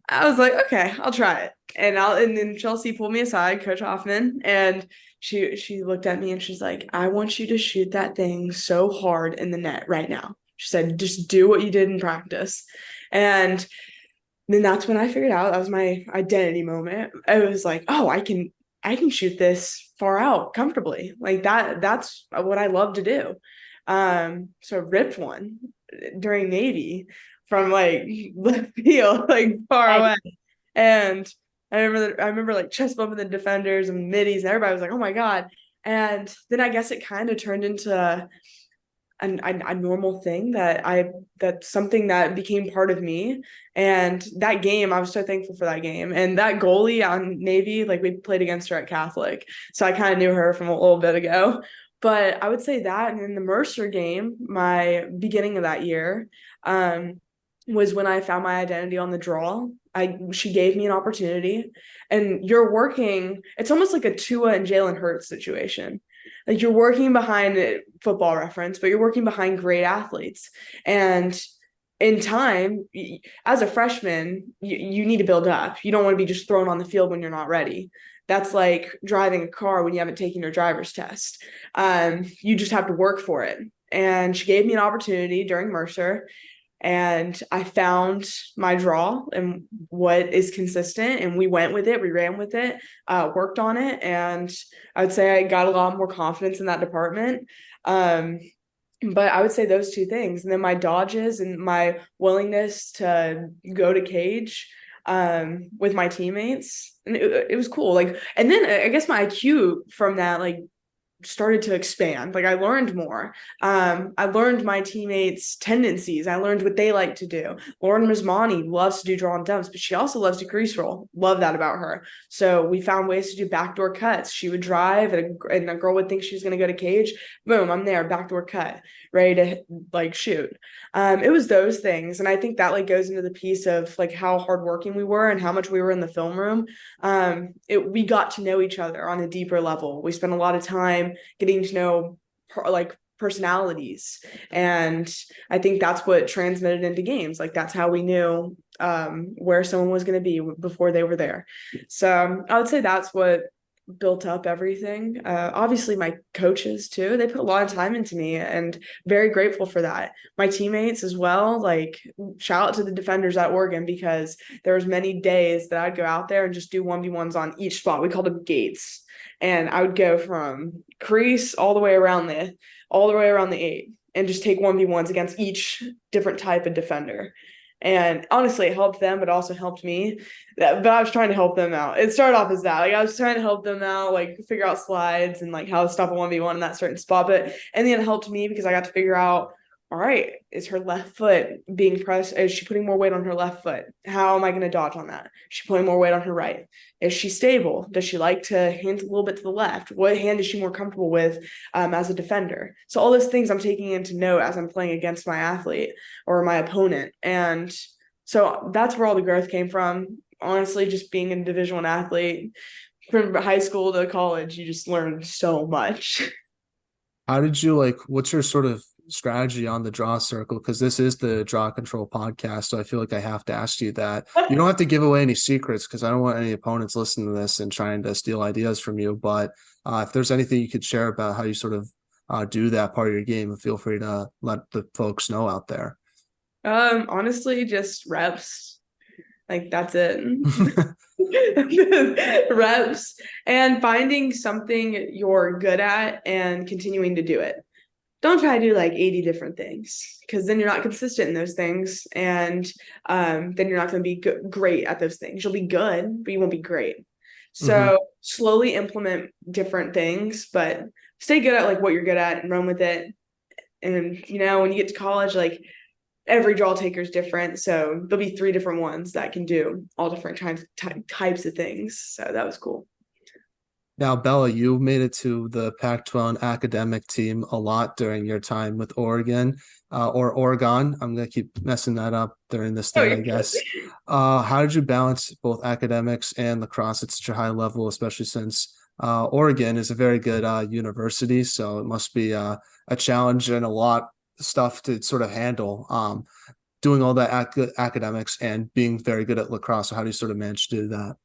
I was like, okay, I'll try it. And then Chelsea pulled me aside, Coach Hoffman, and she looked at me and she's like, I want you to shoot that thing so hard in the net right now. She said, just do what you did in practice. And then that's when I figured out that was my identity moment. I was like, oh, I can shoot this far out comfortably. Like that's what I love to do. So I ripped one during Navy from like left field, like far away. And I remember like chest bumping the defenders and middies, and everybody was like, oh my God. And then I guess it kind of turned into a normal thing that's something that became part of me. And that game, I was so thankful for that game. And that goalie on Navy, like we played against her at Catholic, so I kind of knew her from a little bit ago. But I would say that, and in the Mercer game, my beginning of that year, was when I found my identity on the draw. She gave me an opportunity, and you're working. It's almost like a Tua and Jalen Hurts situation. Like you're working behind Football Reference, but you're working behind great athletes. And in time, as a freshman, you need to build up. You don't want to be just thrown on the field when you're not ready. That's like driving a car when you haven't taken your driver's test. You just have to work for it. And she gave me an opportunity during Mercer, and I found my draw and what is consistent, and we went with it. We ran with it, worked on it, and I would say I got a lot more confidence in that department. But I would say those two things, and then my dodges and my willingness to go to cage with my teammates, and it was cool. Like, and then I guess my IQ from that, like, started to expand. Like I learned more. I learned my teammates' tendencies. I learned what they like to do. Lauren Masmani loves to do draw and dumps, but she also loves to crease roll. Love that about her. So we found ways to do backdoor cuts. She would drive, and a girl would think she was going to go to cage. Boom, I'm there, backdoor cut, ready to like shoot. It was those things, and I think that like goes into the piece of like how hardworking we were and how much we were in the film room. We got to know each other on a deeper level. We spent a lot of time getting to know like personalities, and I think that's what transmitted into games. Like that's how we knew where someone was going to be before they were there. So I would say that's what built up everything. Obviously my coaches too, they put a lot of time into me, and very grateful for that. My teammates as well, like shout out to the defenders at Oregon, because there was many days that I'd go out there and just do 1v1s on each spot. We called them gates, and I would go from crease all the way around the 8 and just take 1v1s against each different type of defender. And honestly, it helped them, but also helped me. But I was trying to help them out. It started off as that. Like I was trying to help them out, like figure out slides and like how to stop a 1v1 in that certain spot. But and then it helped me because I got to figure out, all right, is her left foot being pressed? Is she putting more weight on her left foot? How am I going to dodge on that? Is she putting more weight on her right? Is she stable? Does she like to hand a little bit to the left? What hand is she more comfortable with as a defender? So all those things I'm taking into note as I'm playing against my athlete or my opponent. And so that's where all the growth came from. Honestly, just being a Division I athlete from high school to college, you just learn so much. How did you like, what's your sort of strategy on the draw circle? Because this is the Draw Control podcast, so I feel like I have to ask you that. You don't have to give away any secrets, because I don't want any opponents listening to this and trying to steal ideas from you. But if there's anything you could share about how you sort of do that part of your game, feel free to let the folks know out there. Honestly, just reps. Like that's it. Reps and finding something you're good at and continuing to do it. Don't try to do like 80 different things, because then you're not consistent in those things, and then you're not going to be great at those things. You'll be good, but you won't be great. So slowly implement different things, but stay good at like what you're good at and run with it. And when you get to college, like every draw taker is different, so there'll be 3 different ones that can do all different types of things. So that was cool. Now, Bella, you made it to the Pac-12 academic team a lot during your time with Oregon, or Oregon. I'm going to keep messing that up during this thing, I guess. How did you balance both academics and lacrosse at such a high level, especially since Oregon is a very good university, so it must be a challenge and a lot of stuff to sort of handle. Doing all that academics and being very good at lacrosse. So how do you sort of manage to do that?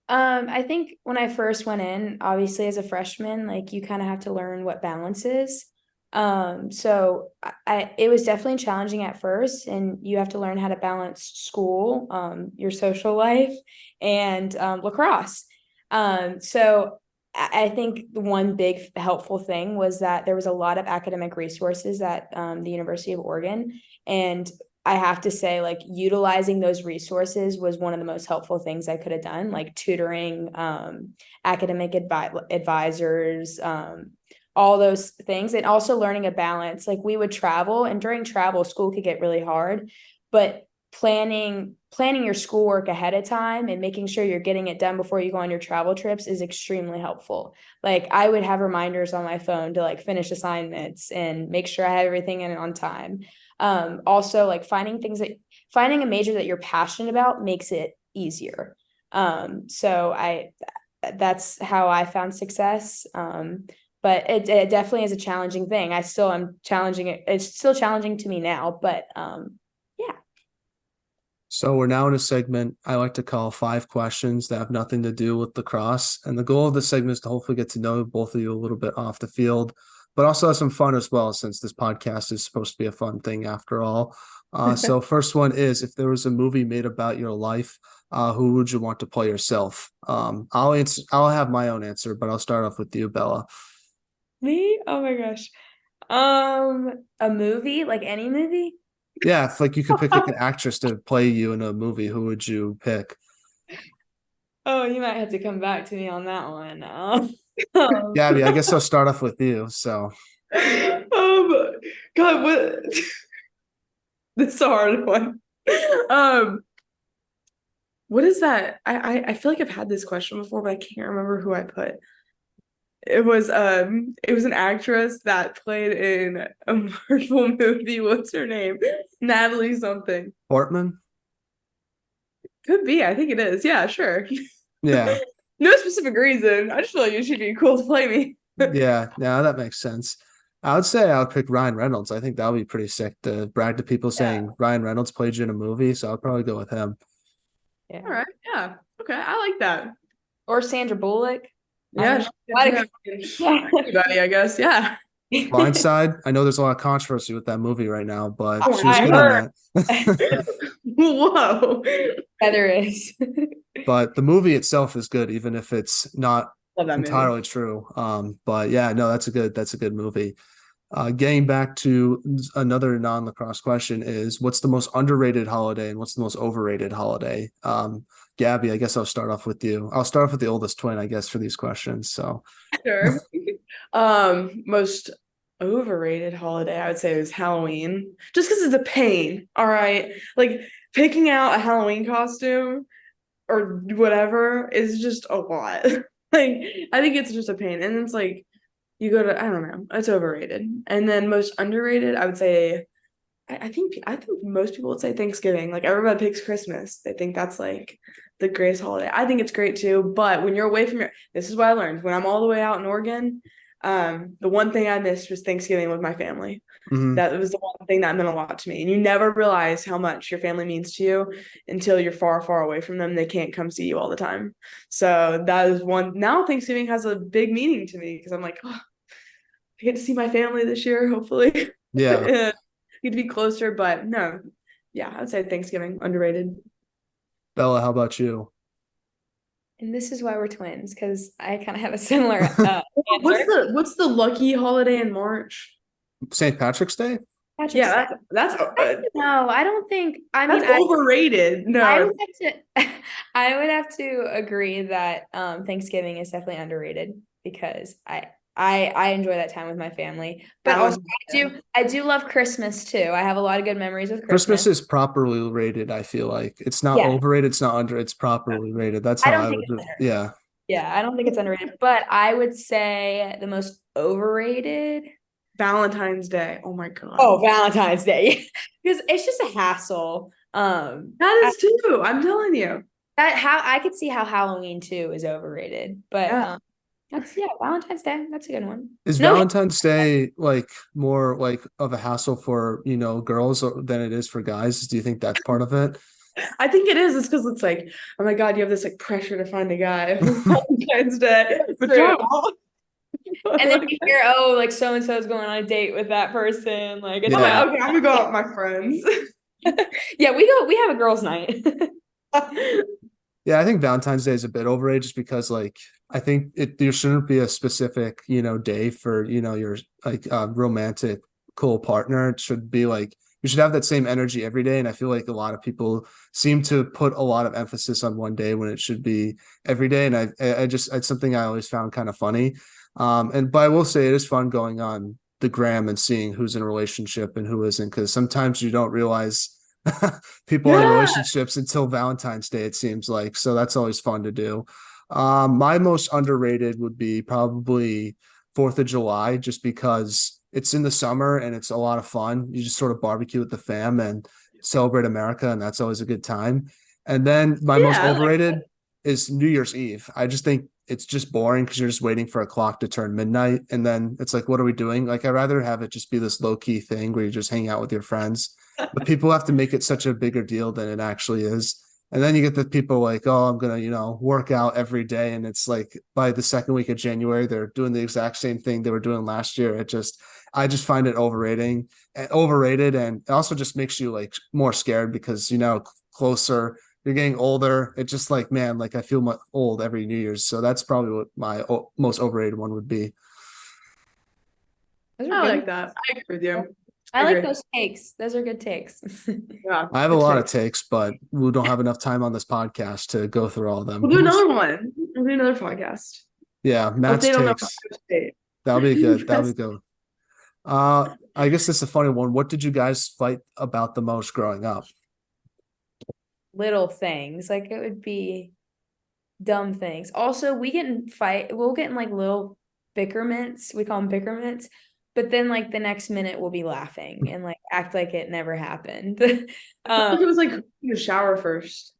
I think when I first went in, obviously as a freshman, like you kind of have to learn what balance is. So it was definitely challenging at first, and you have to learn how to balance school, your social life, and lacrosse. So I think the one big helpful thing was that there was a lot of academic resources at the University of Oregon, and I have to say, like, utilizing those resources was one of the most helpful things I could have done, like tutoring, academic advisors, all those things, and also learning a balance. Like, we would travel, and during travel, school could get really hard, but planning your schoolwork ahead of time and making sure you're getting it done before you go on your travel trips is extremely helpful. Like, I would have reminders on my phone to like finish assignments and make sure I have everything in on time. Also, like, finding a major that you're passionate about makes it easier. So that's how I found success. But it definitely is a challenging thing. I still am challenging it. It's still challenging to me now, but yeah. So we're now in a segment I like to call 5 questions that have nothing to do with lacrosse. And the goal of this segment is to hopefully get to know both of you a little bit off the field, but also have some fun as well, since this podcast is supposed to be a fun thing after all. So first one is, if there was a movie made about your life, who would you want to play yourself? I'll have my own answer, but I'll start off with you, Bella. Me? Oh my gosh. A movie, like any movie? Yeah, if like you could pick like an actress to play you in a movie, who would you pick? Oh, you might have to come back to me on that one. Gabby, I guess I'll start off with you. So God, what? This is a hard one. What is that? I feel like I've had this question before, but I can't remember who I put. It was an actress that played in a Marvel movie. What's her name? Natalie something. Portman? Could be. I think it is. Yeah, sure. Yeah. No specific reason. I just feel like it should be cool to play me. Yeah, that makes sense. I would say I would pick Ryan Reynolds. I think that would be pretty sick to brag to people saying Ryan Reynolds played you in a movie. So I'd probably go with him. Yeah. All right. Yeah. Okay. I like that. Or Sandra Bullock. Yeah. Everybody, I guess. Yeah. Blindside. I know there's a lot of controversy with that movie right now, but Oh, she was good in that. Whoa. Yeah, there is. But the movie itself is good, even if it's not Love that movie. entirely true. But yeah, no, that's a good movie. Getting back to another non-lacrosse question is, what's the most underrated holiday and what's the most overrated holiday? Gabby, I guess I'll start off with you. I'll start off with the oldest twin, I guess, for these questions. So Sure. Most overrated holiday, I would say, is Halloween. Just because it's a pain. All right. Like, picking out a Halloween costume or whatever is just a lot. Like, I think it's just a pain. And it's like, you go to, I don't know, it's overrated. And then most underrated, I would say, I think most people would say Thanksgiving. Like, everybody picks Christmas. They think that's like the greatest holiday. I think it's great too, but when you're away from this is what I learned when I'm all the way out in Oregon. The one thing I missed was Thanksgiving with my family. That was the one thing that meant a lot to me. And you never realize how much your family means to you until you're far, far away from them. They can't come see you all the time. So that is one. Now Thanksgiving has a big meaning to me because I'm like, oh, I get to see my family this year, hopefully. yeah. Get to be closer, but no. Yeah, I would say Thanksgiving, underrated. Bella, how about you? And this is why we're twins, because I kind of have a similar What's the lucky holiday in March? St. Patrick's Day? Patrick's Day. That's No, I don't think. I mean, that's overrated. No, I would have to agree that Thanksgiving is definitely underrated because I enjoy that time with my family. But also I do love Christmas too. I have a lot of good memories with Christmas. Christmas is properly rated, I feel like. It's not overrated, it's not under, it's properly rated. That's how I would Yeah, I don't think it's underrated. But I would say the most overrated. Valentine's Day. Oh my God. Oh, Valentine's Day. Because it's just a hassle. That is too. I'm telling you. How I could see how Halloween too is overrated, but Yeah. that's Valentine's Day. That's a good one. Is No, Valentine's Day like more like of a hassle for, girls than it is for guys? Do you think that's part of it? I think it is. It's because it's like, oh my God, you have this like pressure to find a guy for Valentine's Day. But true. and then you hear, oh, like so and so is going on a date with that person. Like, it's Yeah. okay, I'm gonna go out with my friends. Yeah, we have a girls' night. Yeah, I think Valentine's Day is a bit overrated just because like I think there shouldn't be a specific, day for, your like romantic cool partner. It should be like you should have that same energy every day. And I feel like a lot of people seem to put a lot of emphasis on one day when it should be every day. And I just it's something I always found kind of funny. But I will say it is fun going on the gram and seeing who's in a relationship and who isn't, because sometimes you don't realize people in relationships until Valentine's Day, it seems like. So that's always fun to do. My most underrated would be probably 4th of July, just because it's in the summer and it's a lot of fun. You just sort of barbecue with the fam and celebrate America, and that's always a good time. And then my most overrated is New Year's Eve. I just think it's just boring because you're just waiting for a clock to turn midnight. And then it's like, what are we doing? Like, I'd rather have it just be this low key thing where you just hang out with your friends. But people have to make it such a bigger deal than it actually is. And then you get the people like, oh, I'm going to, work out every day. And it's like by the second week of January, they're doing the exact same thing they were doing last year. I just find it overrated. And it also just makes you like more scared because, closer you're getting older. It's just like, man, like I feel old every New Year's. So that's probably what my most overrated one would be. I like that. I agree with you. I like those takes. Those are good takes. Yeah, I have a lot of takes, but we don't have enough time on this podcast to go through all of them. We'll do another one. We'll do another podcast. Yeah, Matt's takes. That'll be good. That'll be good. I guess this is a funny one. What did you guys fight about the most growing up? Little things. Like it would be dumb things. Also, we'll get in like little bickerments. We call them bickerments. But then like the next minute we'll be laughing and like act like it never happened. It was like you shower first.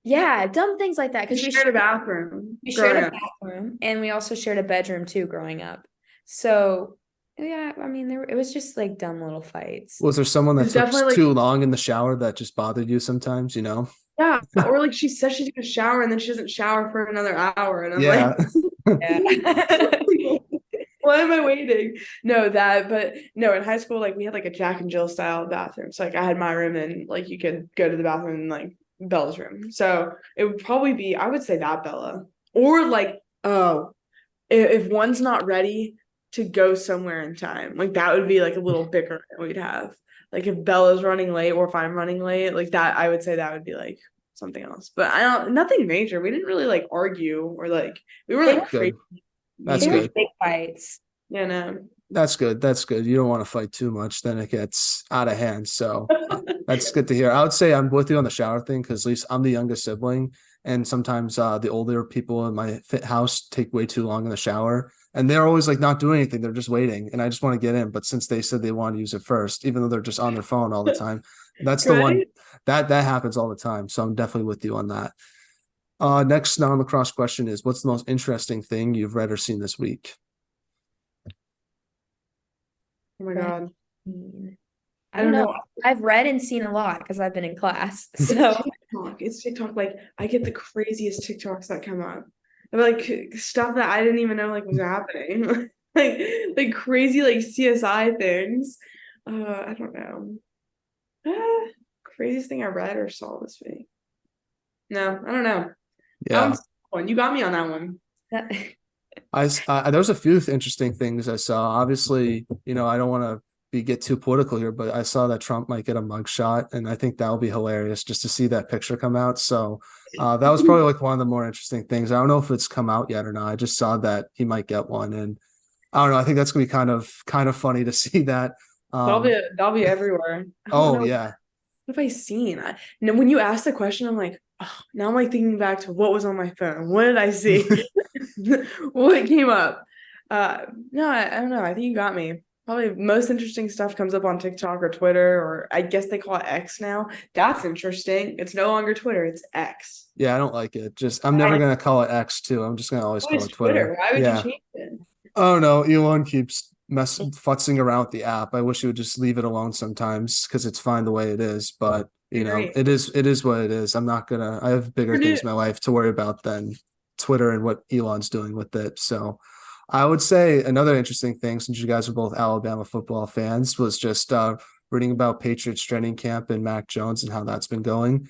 Yeah, dumb things like that. Because we shared a bathroom. We shared a bathroom and we also shared a bedroom too growing up. So yeah, I mean it was just like dumb little fights. Was there someone that took too long in the shower that just bothered you sometimes, Yeah. Or like she says she's gonna shower and then she doesn't shower for another hour. And I'm like, yeah. Why am I waiting? But in high school, like we had like a Jack and Jill style bathroom. So like I had my room and like you could go to the bathroom in like Bella's room. So it would probably be, I would say that Bella. Or like, if one's not ready to go somewhere in time, like that would be like a little bicker we'd have. Like if Bella's running late or if I'm running late, like that, I would say that would be like something else. But nothing major. We didn't really like argue or like we were like crazy. That's good. Big fights. Yeah, no. That's good. That's good. You don't want to fight too much, then it gets out of hand. So that's good to hear. I would say I'm with you on the shower thing because at least I'm the youngest sibling, and sometimes the older people in my house take way too long in the shower, and they're always like not doing anything. They're just waiting, and I just want to get in. But since they said they want to use it first, even though they're just on their phone all the time, that's the one that happens all the time. So I'm definitely with you on that. Next non-lacrosse question is, what's the most interesting thing you've read or seen this week? Oh my God. I don't know. I've read and seen a lot because I've been in class. So it's TikTok. Like I get the craziest TikToks that come up. Like stuff that I didn't even know like was happening. like crazy like CSI things. I don't know. Craziest thing I read or saw this week. No, I don't know. Yeah. You got me on that one. There was a few interesting things I saw. Obviously, I don't want to get too political here, but I saw that Trump might get a mugshot, and I think that will be hilarious just to see that picture come out. So that was probably like one of the more interesting things. I don't know if it's come out yet or not. I just saw that he might get one, and I don't know. I think that's gonna be kind of funny to see that. That'll be everywhere. Oh yeah. What have I seen? When you ask the question, I'm like, oh, now I'm like thinking back to what was on my phone. What did I see? What came up? No, I don't know. I think you got me. Probably most interesting stuff comes up on TikTok or Twitter, or I guess they call it X now. That's interesting. It's no longer Twitter, it's X. Yeah, I don't like it. Just I'm never Why? gonna call it X too. I'm just gonna always Oh, call it's it Twitter. Twitter. Why would you Yeah. change it? Oh no, Elon keeps futzing around with the app. I wish he would just leave it alone sometimes because it's fine the way it is. But I you know, agree. it is what it is. I'm not gonna. I have bigger Purdue. things in my life to worry about than Twitter and what Elon's doing with it. So I would say another interesting thing, since you guys are both Alabama football fans, was just reading about Patriots training camp and Mac Jones and how that's been going.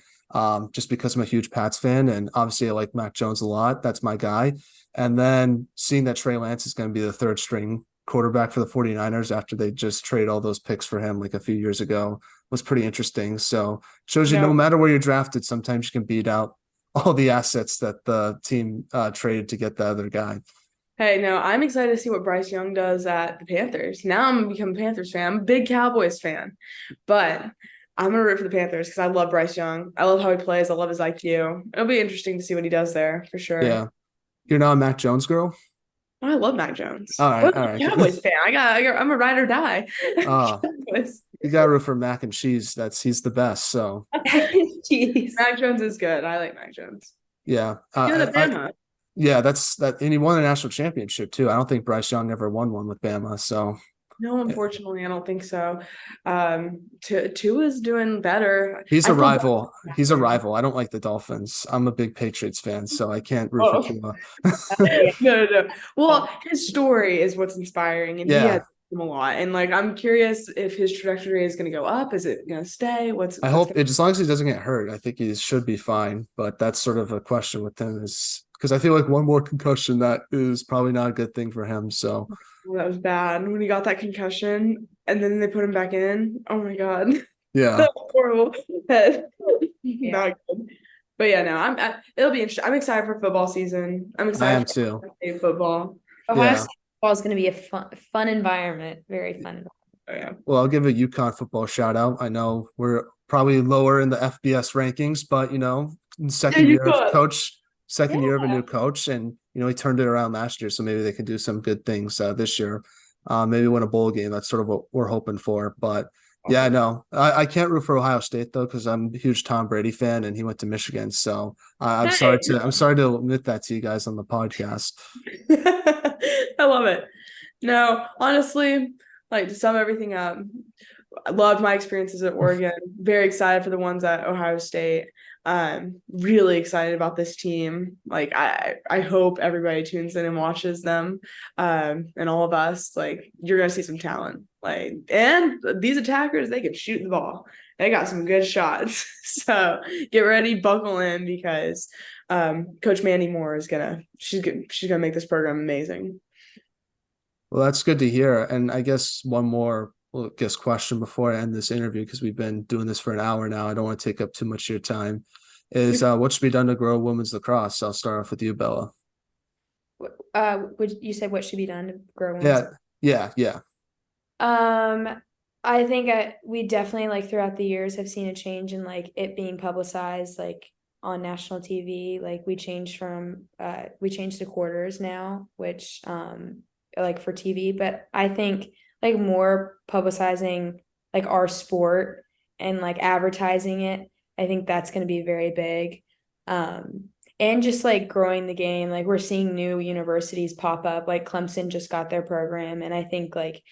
Just because I'm a huge Pats fan and obviously I like Mac Jones a lot. That's my guy. And then seeing that Trey Lance is going to be the third string quarterback for the 49ers after they just traded all those picks for him like a few years ago was pretty interesting. So shows you no matter where you're drafted, sometimes you can beat out all the assets that the team traded to get the other guy. Hey, no, I'm excited to see what Bryce Young does at the Panthers. Now I'm gonna become a Panthers fan. I'm a big Cowboys fan, but I'm gonna root for the Panthers because I love Bryce Young. I love how he plays. I love his IQ. It'll be interesting to see what he does there for sure. Yeah. You're not a Mac Jones girl? I love Mac Jones. All right, What all a right. Cowboys fan. I'm a ride or die. Uh Cowboys. you got to root for Mac and cheese. He's the best. So Jeez. Mac Jones is good. I like Mac Jones. yeah, Good at Bama. yeah, that's that, and he won a national championship too. I don't think Bryce Young ever won one with Bama. So No, unfortunately, I don't think so. Tua is doing better. he's I a feel bad rival. for He's a him. rival. I don't like the Dolphins. I'm a big Patriots fan, so I can't root for Oh. Tua. No. Well, his story is what's inspiring, and he Yeah, has him a lot. And like, I'm curious if his trajectory is going to go up. Is it going to stay? I What's hope going as long as he doesn't get hurt, I think he should be fine. But that's sort of a question with him is because I feel like one more concussion that is probably not a good thing for him. So that was bad when he got that concussion, and then they put him back in. Oh my God, yeah, that was horrible. Yeah. Not good. But yeah, no, it'll be interesting. I'm excited for football season. I'm I excited am for too. football. Ohio Yeah. State football is going to be a fun environment. Very fun. Oh, yeah. Well, I'll give a UConn football shout out. I know we're probably lower in the FBS rankings, but you know, Yeah, you could. second year of a Yeah. new coach, and you know he turned it around last year, so maybe they can do some good things this year. Maybe win a bowl game. That's sort of what we're hoping for. But yeah, no, I can't root for Ohio State though because I'm a huge Tom Brady fan, and he went to Michigan. So I'm sorry Hey. I'm sorry to admit that to you guys on the podcast. I love it. No, honestly, like to sum everything up, I loved my experiences at Oregon. Very excited for the ones at Ohio State. Really excited about this team. Like I hope everybody tunes in and watches them. And all of us, like you're gonna see some talent. Like and these attackers, they can shoot the ball. They got some good shots. So get ready, buckle in because Coach Mandy Moore is she's gonna make this program amazing. Well, that's good to hear. And I guess one more, question before I end this interview, because we've been doing this for an hour now. I don't want to take up too much of your time. Is what should be done to grow women's lacrosse? I'll start off with you, Bella. Would you say what should be done to grow women's? Yeah. I think we definitely like throughout the years have seen a change in like it being publicized like on national TV. Like we changed to quarters now, which like for TV, but I think like more publicizing like our sport and like advertising it, I think that's going to be very big. And just like growing the game, like we're seeing new universities pop up, like Clemson just got their program, and I think like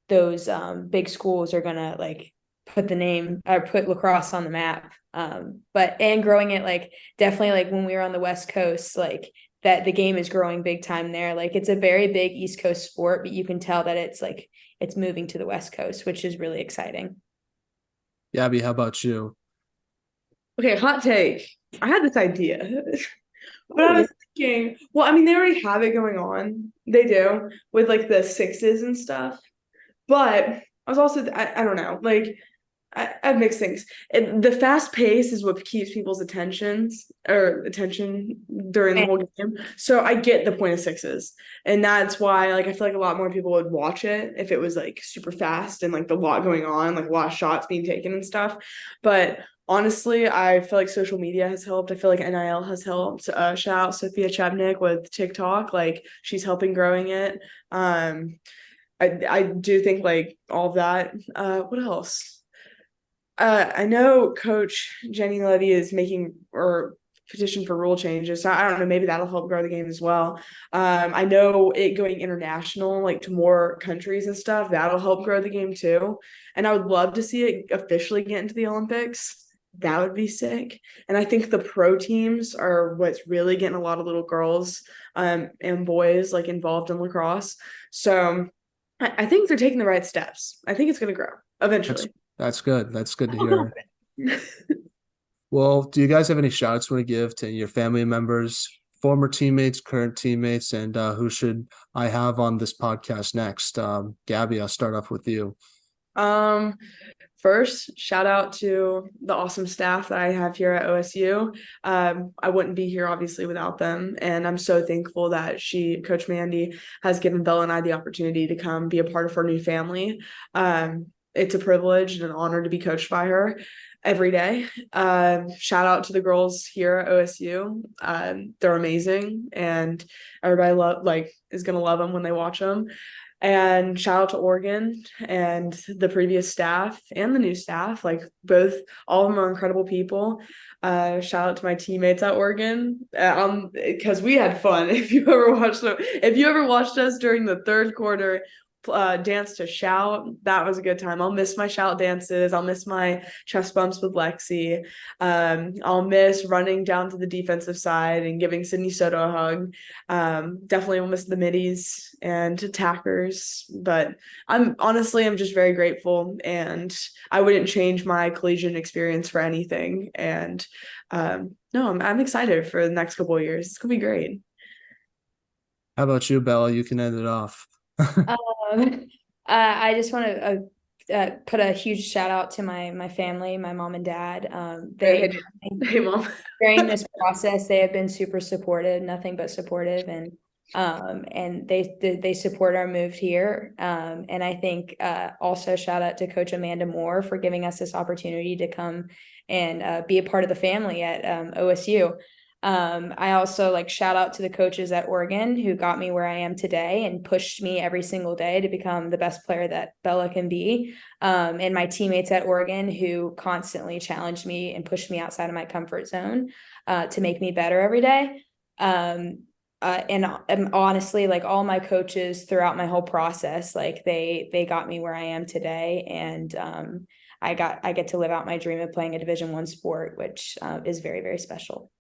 those big schools are gonna like put the name or put lacrosse on the map. But and growing it like definitely like when we were on the West Coast, like that the game is growing big time there. Like it's a very big East Coast sport, but you can tell that it's moving to the West Coast, which is really exciting. Gabby, how about you? Okay, hot take. I had this idea. But I was thinking, well, I mean, they already have it going on. They do with like the sixes and stuff. But I was also, I don't know, like I have mixed things. The fast pace is what keeps people's attention during the whole game. So I get the point of sixes. And that's why like I feel like a lot more people would watch it if it was like super fast and like the lot going on, like a lot of shots being taken and stuff. But honestly, I feel like social media has helped. I feel like NIL has helped. Shout out Sophia Chebnik with TikTok. Like she's helping growing it. I do think like all of that. What else? I know Coach Jenny Levy is making or petition for rule changes. So I don't know, maybe that'll help grow the game as well. I know it going international, like to more countries and stuff, that'll help grow the game too. And I would love to see it officially get into the Olympics. That would be sick. And I think the pro teams are what's really getting a lot of little girls and boys like involved in lacrosse. So I think they're taking the right steps. I think it's going to grow eventually. That's good. That's good to hear. Well, do you guys have any shout outs you want to give to your family members, former teammates, current teammates, and who should I have on this podcast next? Gabby, I'll start off with you. First, shout out to the awesome staff that I have here at OSU. I wouldn't be here obviously without them, and I'm so thankful that Coach Mandy, has given Bella and I the opportunity to come be a part of our new family. It's a privilege and an honor to be coached by her every day. Shout out to the girls here at OSU. They're amazing, and everybody is gonna love them when they watch them. And shout out to Oregon and the previous staff and the new staff. Like all of them are incredible people. Shout out to my teammates at Oregon, because we had fun. If you ever watched us during the third quarter dance to shout, that was a good time. I'll miss my shout dances. I'll miss my chest bumps with Lexi. I'll miss running down to the defensive side and giving Sydney Soto a hug. Definitely will miss the middies and attackers, but I'm just very grateful, and I wouldn't change my collegiate experience for anything. And no, I'm excited for the next couple of years. It's gonna be great. How about you, Bella? You can end it off. I just want to put a huge shout out to my family, my mom and dad. Hey, Mom. During this process, they have been super supportive, nothing but supportive, and they support our move here. And I think also shout out to Coach Amanda Moore for giving us this opportunity to come and be a part of the family at OSU. I also shout out to the coaches at Oregon who got me where I am today and pushed me every single day to become the best player that Bella can be. And my teammates at Oregon who constantly challenged me and pushed me outside of my comfort zone to make me better every day. And honestly, all my coaches throughout my whole process, they got me where I am today. And I get to live out my dream of playing a Division I sport, which is very, very special.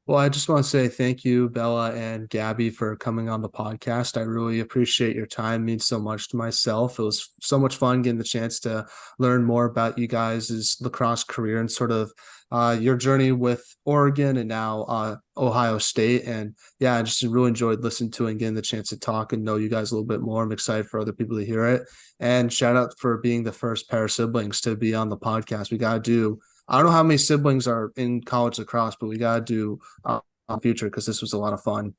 Well, I just want to say thank you, Bella and Gabby, for coming on the podcast. I really appreciate your time. It means so much to myself. It was so much fun getting the chance to learn more about you guys' lacrosse career and sort of your journey with Oregon and now Ohio State. And yeah, I just really enjoyed listening to it and getting the chance to talk and know you guys a little bit more. I'm excited for other people to hear it. And shout out for being the first pair of siblings to be on the podcast. We got to do I don't know how many siblings are in college lacrosse, but we got to do future because this was a lot of fun.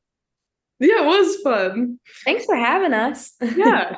Yeah, it was fun. Thanks for having us. Yeah.